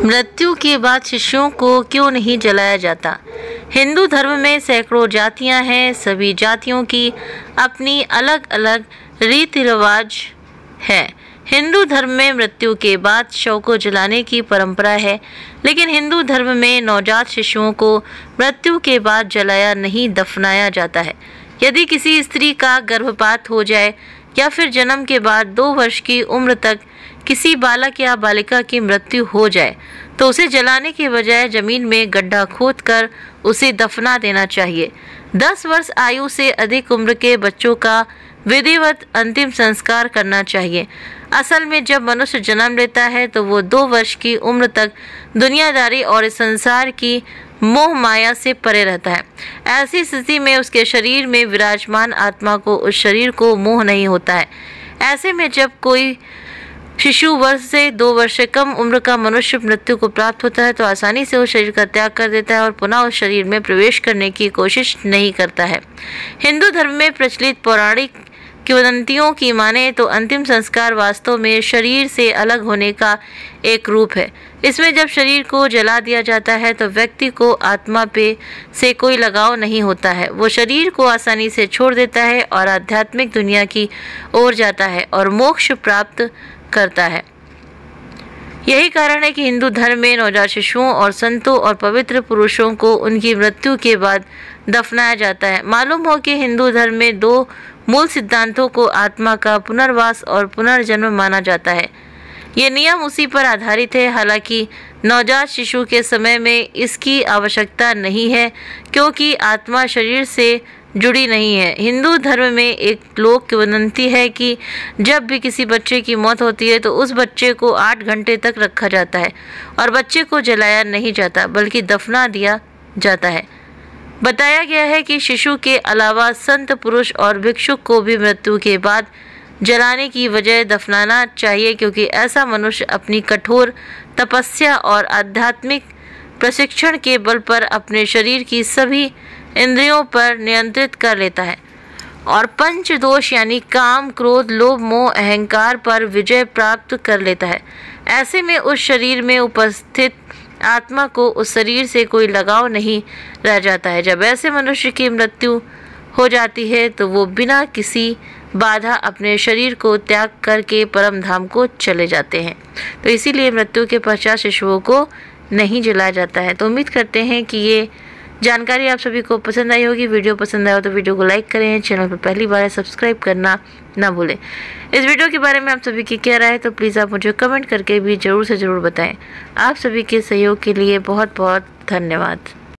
मृत्यु के बाद शिशुओं को क्यों नहीं जलाया जाता? हिंदू धर्म में सैकड़ों जातियां हैं। सभी जातियों की अपनी अलग अलग रीति रिवाज है। हिंदू धर्म में मृत्यु के बाद शव को जलाने की परंपरा है, लेकिन हिंदू धर्म में नवजात शिशुओं को मृत्यु के बाद जलाया नहीं, दफनाया जाता है। यदि किसी स्त्री का गर्भपात हो जाए या फिर जन्म के बाद 2 वर्ष की उम्र तक किसी बालक या बालिका की मृत्यु हो जाए तो उसे जलाने के बजाय जमीन में गड्ढा खोदकर उसे दफना देना चाहिए। 10 वर्ष आयु से अधिक उम्र के बच्चों का विधिवत अंतिम संस्कार करना चाहिए। असल में जब मनुष्य जन्म लेता है तो वो 2 वर्ष की उम्र तक दुनियादारी और इस संसार की मोह माया से परे रहता है। ऐसी स्थिति में उसके शरीर में विराजमान आत्मा को उस शरीर को मोह नहीं होता है। ऐसे में जब कोई शिशु वर्ष से 2 वर्ष से कम उम्र का मनुष्य मृत्यु को प्राप्त होता है तो आसानी से उस शरीर का त्याग कर देता है और पुनः उस शरीर में प्रवेश करने की कोशिश नहीं करता है। हिंदू धर्म में प्रचलित पौराणिक किंवदंतियों की माने तो अंतिम संस्कार वास्तव में शरीर से अलग होने का एक रूप है। इसमें जब शरीर को जला दिया जाता है तो व्यक्ति को आत्मा पे से कोई लगाव नहीं होता है। वो शरीर को आसानी से छोड़ देता है और आध्यात्मिक दुनिया की ओर जाता है और मोक्ष प्राप्त करता है। यही कारण है कि हिंदू धर्म में नवजात शिशुओं और संतों और पवित्र पुरुषों को उनकी मृत्यु के बाद दफनाया जाता है। मालूम हो कि हिंदू धर्म में 2 मूल सिद्धांतों को आत्मा का पुनर्वास और पुनर्जन्म माना जाता है। ये नियम उसी पर आधारित है। हालांकि नवजात शिशु के समय में इसकी आवश्यकता नहीं है क्योंकि आत्मा शरीर से जुड़ी नहीं है। हिंदू धर्म में एक लोक किंवदंती है कि जब भी किसी बच्चे की मौत होती है तो उस बच्चे को 8 घंटे तक रखा जाता है और बच्चे को जलाया नहीं जाता बल्कि दफना दिया जाता है। बताया गया है कि शिशु के अलावा संत पुरुष और भिक्षुक को भी मृत्यु के बाद जलाने की बजाय दफनाना चाहिए क्योंकि ऐसा मनुष्य अपनी कठोर तपस्या और आध्यात्मिक प्रशिक्षण के बल पर अपने शरीर की सभी इंद्रियों पर नियंत्रित कर लेता है और पंच दोष यानी काम, क्रोध, लोभ, मोह, अहंकार पर विजय प्राप्त कर लेता है। ऐसे में उस शरीर में उपस्थित आत्मा को उस शरीर से कोई लगाव नहीं रह जाता है। जब ऐसे मनुष्य की मृत्यु हो जाती है तो वो बिना किसी बाधा अपने शरीर को त्याग करके परम धाम को चले जाते हैं। तो इसीलिए मृत्यु के पश्चात शिशुओं को नहीं जलाया जाता है। तो उम्मीद करते हैं कि ये जानकारी आप सभी को पसंद आई होगी। वीडियो पसंद आया तो वीडियो को लाइक करें, चैनल पर पहली बार है सब्सक्राइब करना ना भूलें। इस वीडियो के बारे में आप सभी की क्या राय है तो प्लीज़ आप मुझे कमेंट करके भी ज़रूर से ज़रूर बताएं। आप सभी के सहयोग के लिए बहुत बहुत धन्यवाद।